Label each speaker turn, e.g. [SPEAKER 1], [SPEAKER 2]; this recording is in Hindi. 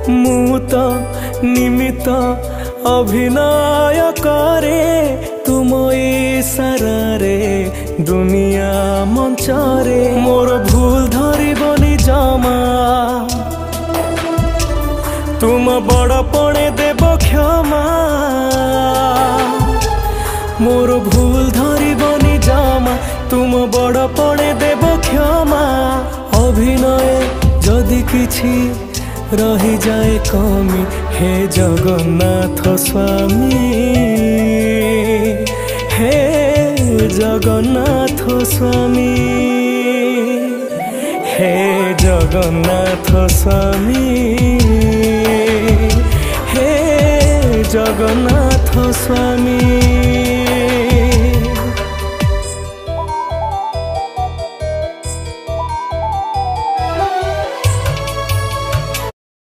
[SPEAKER 1] मु तो निमित्त अभिनय करे तुम इशारे दुनिया मंचरे मोर भूल धरबनी जमा तुम बड़ पणे देव क्षमा मोर भूल धरबनी जमा तुम बड़ पणे देव क्षमा अभिनय जदि किछि रही जाए कमी हे जगन्नाथ स्वामी हे जगन्नाथ स्वामी हे जगन्नाथ स्वामी हे जगन्नाथ स्वामी।